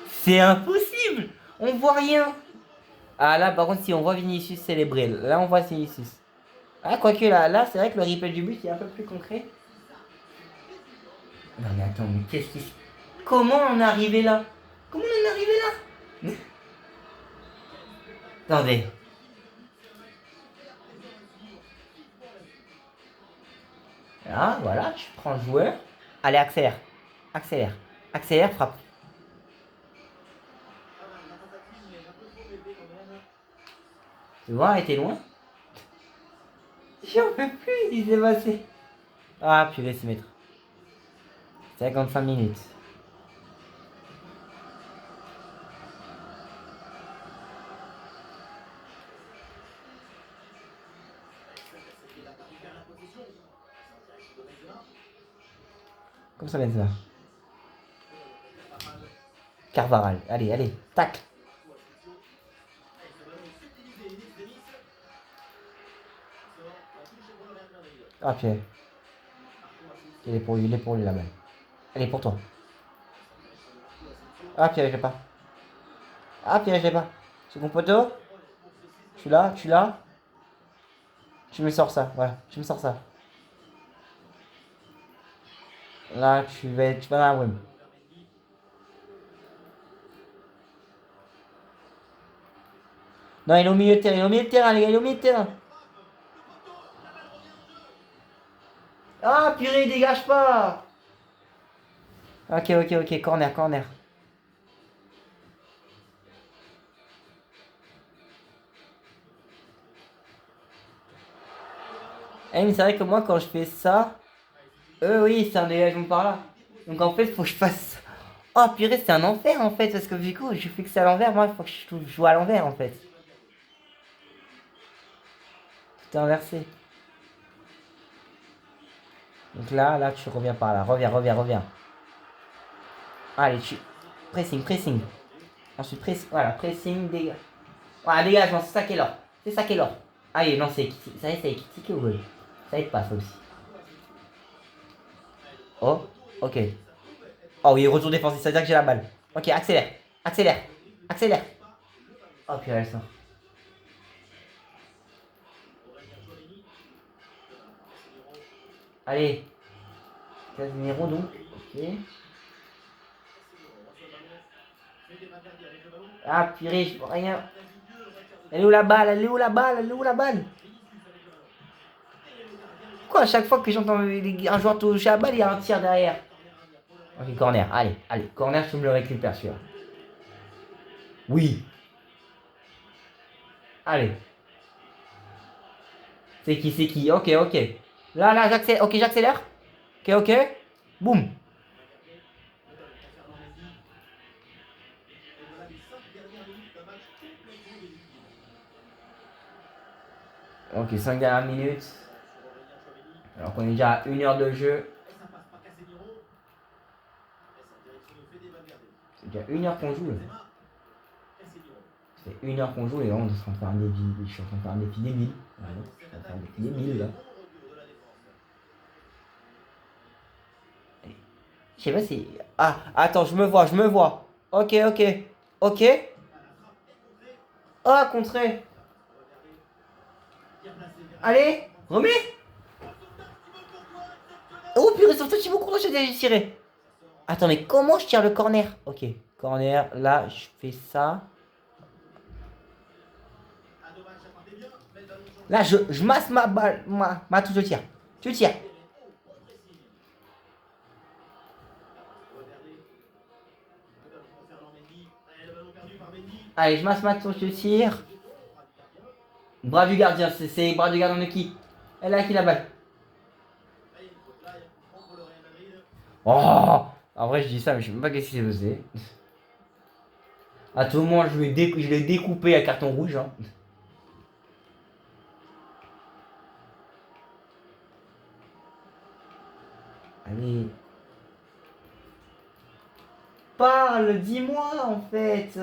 C'est impossible. On voit rien. Ah là, par contre, si on voit Vinicius célébrer, là on voit Vinicius. Ah, quoique là c'est vrai que le replay du but est un peu plus concret. Non mais attends, mais qu'est-ce qui... Comment on est arrivé là? Comment on est arrivé là? Attendez. Là, voilà, tu prends le joueur. Allez, accélère. Accélère. Accélère, frappe. Tu vois, elle était loin. J'en peux plus, il s'est passé. Ah, puis laisse mettre. 55 minutes. Comme ça, Benzema. Carvaral. Allez, allez. Tac. Ah, puis. Il est pour lui la balle. Elle est pour toi. Ah, puis je l'ai pas. Ah, puis je l'ai pas. Second poteau. Tu l'as. Tu me sors ça. Voilà, tu me sors ça. Là, tu vas dans la brume. Non, il est au milieu de terrain, les gars, il est au milieu de terrain. Ah, purée, il dégage pas. Ok, corner. Eh, mais c'est vrai que moi, quand je fais ça, oui, c'est un dégagement par là. Donc en fait, faut que je fasse. Oh, purée, c'est un enfer en fait, parce que du coup, je fais que c'est à l'envers. Moi, il faut que je joue à l'envers en fait. Tout est inversé. Donc là, tu reviens par là. Reviens. Allez, pressing. Ensuite, voilà, pressing, dégage. Voilà, dégagement, c'est ça qui est l'or. Allez, non, ça y est, c'est Kitty au goal. Ça y est, pas ça aussi. Oh, ok. Oh oui, retour défensif, ça veut dire que j'ai la balle. Ok, accélère. Oh purée, elle sort. Allez. Casemiro donc. Ok. Ah purée, je vois rien. Elle est où la balle? Pourquoi à chaque fois que j'entends un joueur toucher la balle, il y a un tir derrière? Ok, corner, allez, corner, tu me le récupères celui-là. Oui. Allez. C'est qui? Ok. Là, j'accélère. Ok. Boum. Ok, 5 dernières minutes. Alors qu'on est déjà à 1 heure de jeu. C'est déjà 1 heure qu'on joue là. Ça fait 1 heure qu'on joue et là on est en train de faire un défi. Je suis en train de faire un défi débile. Voilà, je suis en train de faire un défi débile là. Je sais pas si... Ah, attends, je me vois. Ok. Ah, contré. Allez, remets. Oh purée, sur petit beaucoup, j'ai déjà tiré. Attends, mais comment je tire le corner? Ok, corner, là, je fais ça. Là, je masse ma balle, ma touche de tir. Tu tires. Allez, je masse ma touche de tir. Bras du gardien, c'est bras du gardien de qui? Elle a qui la balle? Oh! En vrai, je dis ça, mais je sais même pas qu'est-ce qui s'est passé. À tout moment, je l'ai découpé à carton rouge. Hein. Allez. Parle, dis-moi en fait.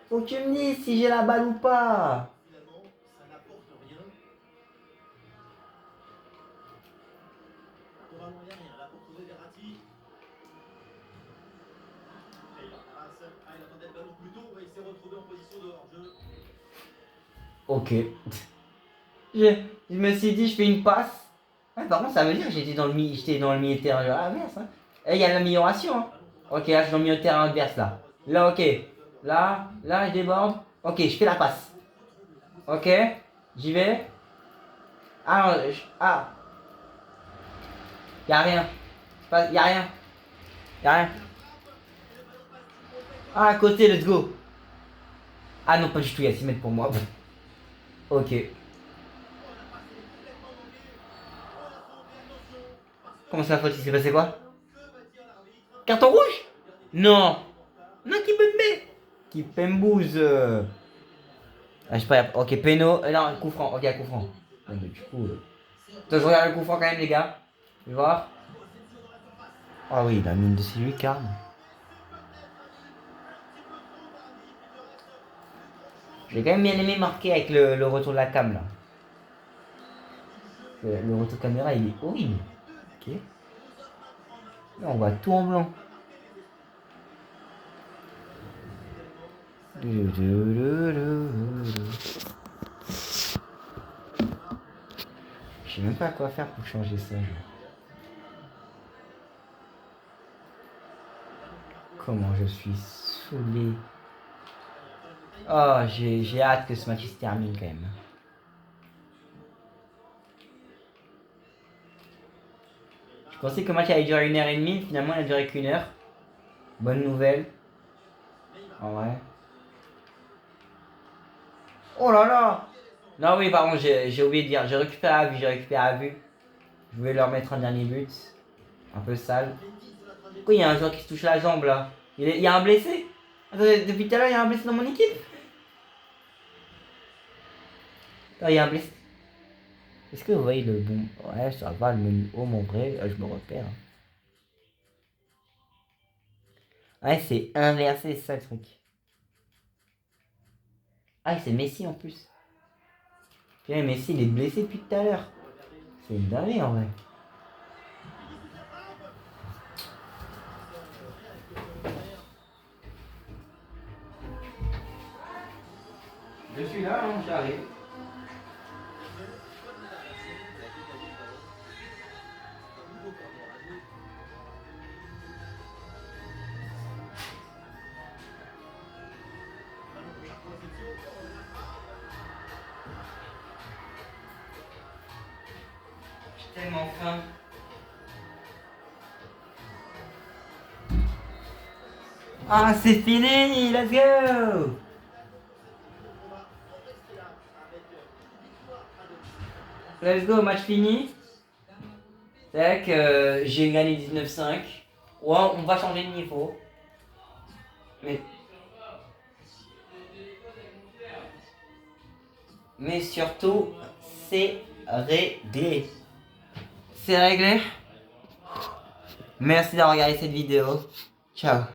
Faut que tu me dises si j'ai la balle ou pas. Ok. Je me suis dit, je fais une passe. Ouais, par contre, ça veut dire que j'étais dans le milieu de terrain. Ah merde, ça. Et il y a l'amélioration. Hein. Ok, là, je suis dans le milieu de terrain adverse, là. Là, ok. Là, je déborde. Ok, je fais la passe. Ok, j'y vais. Ah, non, ah. Y'a rien. Y'a rien. Y'a rien. Ah, à côté, let's go. Ah non, pas du tout, il y a 6 mètres pour moi. Ok. Comment ça, faute? Il s'est passé quoi? Carton rouge? Non. Non, qui me met? Qui pembouze. Ah, je sais pas. Ok, péno. Non, coup franc. Ok, coup franc. Ah, mais du coup. Attends, je regarde le coup franc quand même, les gars. Je vais voir. Ah oui, il a mis une de ses lucarnes. J'ai quand même bien aimé marquer avec le retour de la cam là. Le retour caméra il est horrible. Ok. Là on voit tout en blanc. Je sais même pas quoi faire pour changer ça. Genre. Comment je suis saoulé. Oh, j'ai hâte que ce match se termine quand même. Je pensais que le match allait durer 1h30, finalement il a duré qu'1 heure. Bonne nouvelle. En vrai. Oh là là. Non oui pardon, j'ai oublié de dire, j'ai récupéré à vue. Je voulais leur mettre un dernier but. Un peu sale. Pourquoi il y a un joueur qui se touche la jambe là? Il y a un blessé? Attendez, depuis tout à l'heure il y a un blessé dans mon équipe? Attends, il y a un blessé. Est-ce que vous voyez le bon... Ouais, ça va, le menu haut, mon vrai, je me repère. Ouais, c'est inversé, c'est ça le truc. Ah, c'est Messi en plus. Putain, Messi, il est blessé depuis tout à l'heure. C'est une dinguerie en vrai. Je suis là, hein, j'arrive. J'ai tellement faim. Ah, c'est fini, let's go! Let's go, match fini. C'est que j'ai gagné 19-5. Ouais, on va changer de niveau. Mais surtout, c'est réglé. C'est réglé. Merci d'avoir regardé cette vidéo. Ciao.